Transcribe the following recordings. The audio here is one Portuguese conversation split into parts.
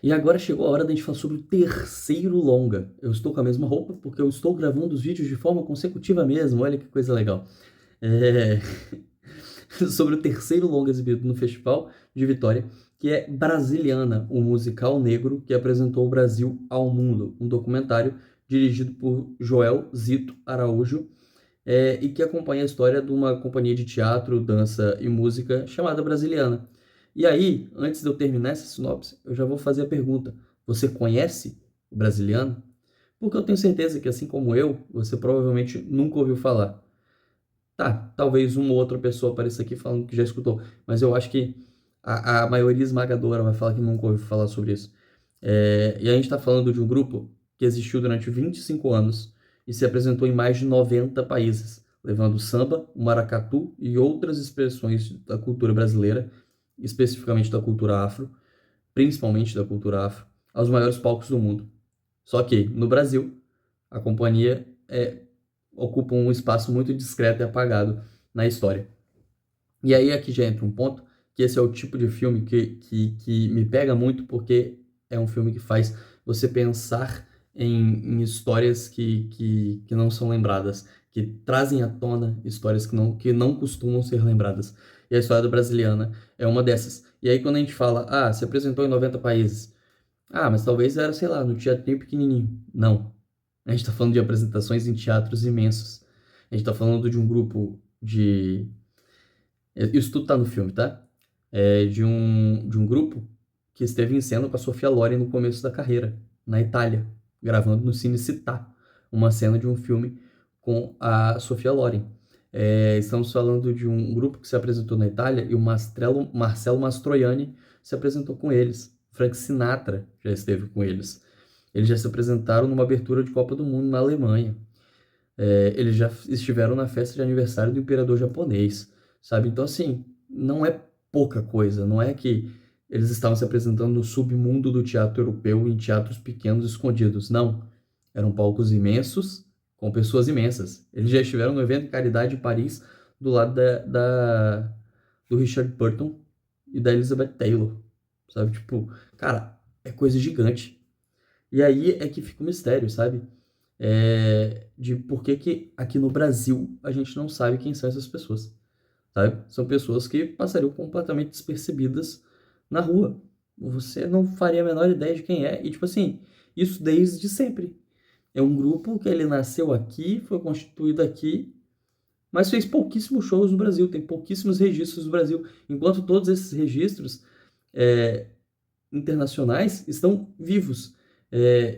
E agora chegou a hora da gente falar sobre o terceiro longa. Eu estou com a mesma roupa porque eu estou gravando os vídeos de forma consecutiva mesmo. Olha que coisa legal. É... sobre o terceiro longa exibido no Festival de Vitória, que é Brasiliana, o musical negro que apresentou o Brasil ao mundo. Um documentário dirigido por Joel Zito Araújo, e que acompanha a história de uma companhia de teatro, dança e música chamada Brasiliana. E aí, antes de eu terminar essa sinopse, eu já vou fazer a pergunta: você conhece o Brasiliano? Porque eu tenho certeza que, assim como eu, você provavelmente nunca ouviu falar. Tá, talvez uma ou outra pessoa apareça aqui falando que já escutou, mas eu acho que a maioria esmagadora vai falar que nunca ouviu falar sobre isso. E a gente está falando de um grupo que existiu durante 25 anos e se apresentou em mais de 90 países, levando samba, o maracatu e outras expressões da cultura brasileira, especificamente da cultura afro, principalmente da cultura afro, aos maiores palcos do mundo. Só que, no Brasil, a companhia ocupa um espaço muito discreto e apagado na história. E aí aqui já entra um ponto, que esse é o tipo de filme que me pega muito, porque é um filme que faz você pensar em histórias que não são lembradas, que trazem à tona histórias que não costumam ser lembradas. E a história do Brasiliana é uma dessas. E aí quando a gente fala, se apresentou em 90 países. Mas talvez era, sei lá, no teatrinho pequenininho. Não. A gente está falando de apresentações em teatros imensos. A gente está falando de um grupo de. Isso tudo tá no filme, tá? De um grupo que esteve em cena com a Sofia Loren no começo da carreira, na Itália, gravando no Cine Città, uma cena de um filme com a Sofia Loren. Estamos falando de um grupo que se apresentou na Itália e o Marcelo Mastroianni se apresentou com eles. Frank Sinatra já esteve com eles. Eles já se apresentaram numa abertura de Copa do Mundo na Alemanha. Eles já estiveram na festa de aniversário do imperador japonês, sabe? Então, assim, não é pouca coisa. Não é que eles estavam se apresentando no submundo do teatro europeu em teatros pequenos escondidos. Não. Eram palcos imensos com pessoas imensas. Eles já estiveram no evento de caridade em Paris do lado do Richard Burton e da Elizabeth Taylor, sabe? Tipo, cara, é coisa gigante. E aí é que fica o mistério, sabe? De por que que aqui no Brasil a gente não sabe quem são essas pessoas, sabe? São pessoas que passariam completamente despercebidas na rua. Você não faria a menor ideia de quem é. E, tipo assim, isso desde sempre. É um grupo que ele nasceu aqui, foi constituído aqui, mas fez pouquíssimos shows no Brasil, tem pouquíssimos registros no Brasil. Enquanto todos esses registros é, internacionais estão vivos.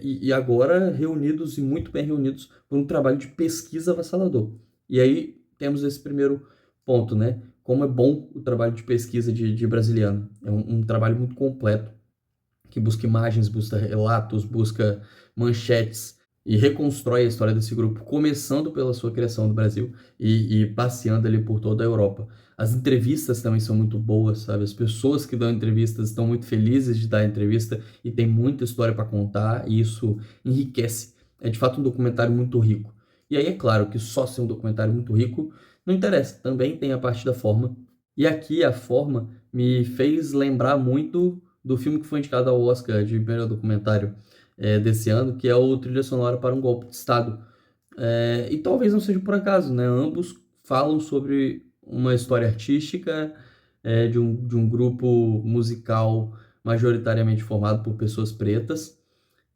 E agora reunidos e muito bem reunidos por um trabalho de pesquisa avassalador. E aí temos esse primeiro ponto, né? Como é bom o trabalho de pesquisa de Brasiliano. É um trabalho muito completo, que busca imagens, busca relatos, busca manchetes e reconstrói a história desse grupo, começando pela sua criação no Brasil e passeando ali por toda a Europa. As entrevistas também são muito boas, sabe? As pessoas que dão entrevistas estão muito felizes de dar entrevista e tem muita história para contar e isso enriquece. É de fato um documentário muito rico. E aí é claro que só ser um documentário muito rico não interessa, também tem a parte da forma. E aqui a forma me fez lembrar muito do filme que foi indicado ao Oscar de melhor documentário desse ano, que é o Trilha Sonora para um Golpe de Estado. E talvez não seja por acaso, né? Ambos falam sobre uma história artística de um grupo musical majoritariamente formado por pessoas pretas.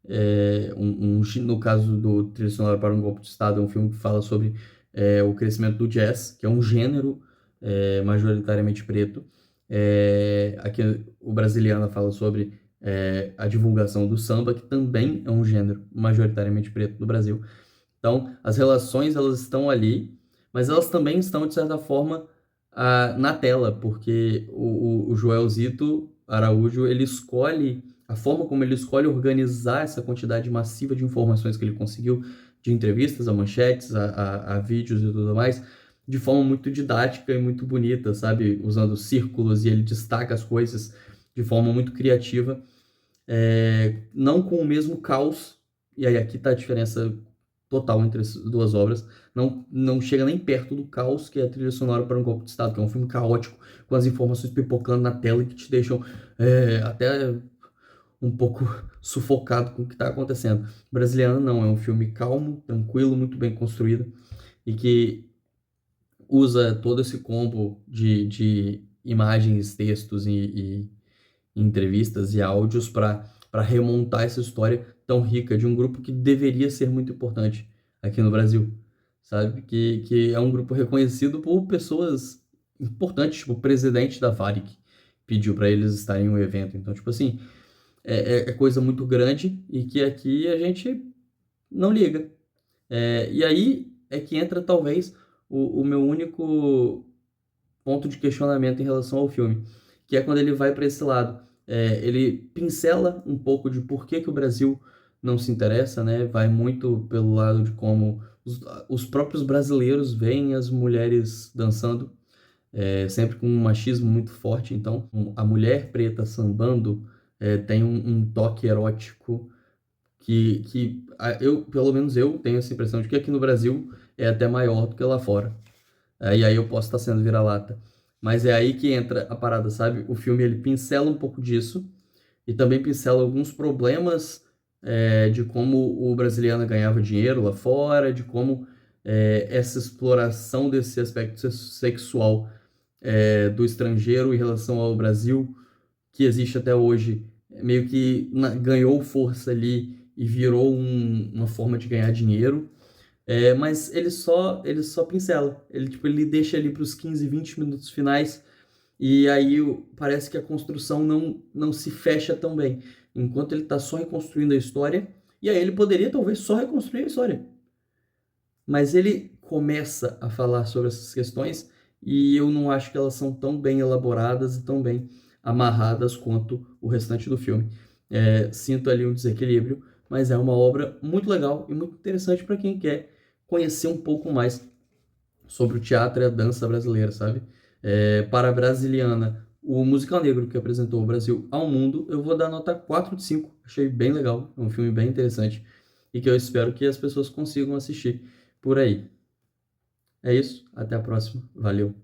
No caso do Trilha Sonora para um Golpe de Estado, é um filme que fala sobre o crescimento do jazz, que é um gênero majoritariamente preto. Aqui o Brasiliana fala sobre a divulgação do samba, que também é um gênero majoritariamente preto no Brasil. Então, as relações elas estão ali, mas elas também estão, de certa forma, na tela, porque o Joelzito Araújo, ele escolhe, a forma como ele escolhe organizar essa quantidade massiva de informações que ele conseguiu, de entrevistas, a manchetes, a vídeos e tudo mais, de forma muito didática e muito bonita, sabe? Usando círculos e ele destaca as coisas de forma muito criativa, não com o mesmo caos, e aí aqui está a diferença total entre as duas obras, não chega nem perto do caos que é a trilha sonora para um golpe de Estado, que é um filme caótico, com as informações pipocando na tela e que te deixam até um pouco sufocado com o que está acontecendo. Brasiliana não, é um filme calmo, tranquilo, muito bem construído e que usa todo esse combo de imagens, textos e entrevistas e áudios para remontar essa história tão rica de um grupo que deveria ser muito importante aqui no Brasil, sabe? Que é um grupo reconhecido por pessoas importantes, tipo o presidente da Varig pediu para eles estarem em um evento. Então, tipo assim, é coisa muito grande e que aqui a gente não liga. E aí é que entra talvez o meu único ponto de questionamento em relação ao filme, que é quando ele vai para esse lado. Ele pincela um pouco de por que que o Brasil não se interessa, né? Vai muito pelo lado de como os próprios brasileiros veem as mulheres dançando, sempre com um machismo muito forte. Então, a mulher preta sambando tem um toque erótico pelo menos eu tenho essa impressão de que aqui no Brasil é até maior do que lá fora. E aí eu posso estar sendo vira-lata. Mas é aí que entra a parada, sabe? O filme ele pincela um pouco disso e também pincela alguns problemas de como o brasiliano ganhava dinheiro lá fora, de como essa exploração desse aspecto sexual do estrangeiro em relação ao Brasil, que existe até hoje, meio que ganhou força ali e virou uma forma de ganhar dinheiro. Mas ele só pincela. Ele deixa ali para os 15, 20 minutos finais e aí parece que a construção não se fecha tão bem. Enquanto ele está só reconstruindo a história, e aí ele poderia talvez só reconstruir a história. Mas ele começa a falar sobre essas questões e eu não acho que elas são tão bem elaboradas e tão bem amarradas quanto o restante do filme. Sinto ali um desequilíbrio, mas é uma obra muito legal e muito interessante para quem quer conhecer um pouco mais sobre o teatro e a dança brasileira, sabe? Para a Brasiliana, o musical negro que apresentou o Brasil ao mundo, eu vou dar nota 4 de 5. Achei bem legal, é um filme bem interessante e que eu espero que as pessoas consigam assistir por aí. É isso, até a próxima. Valeu.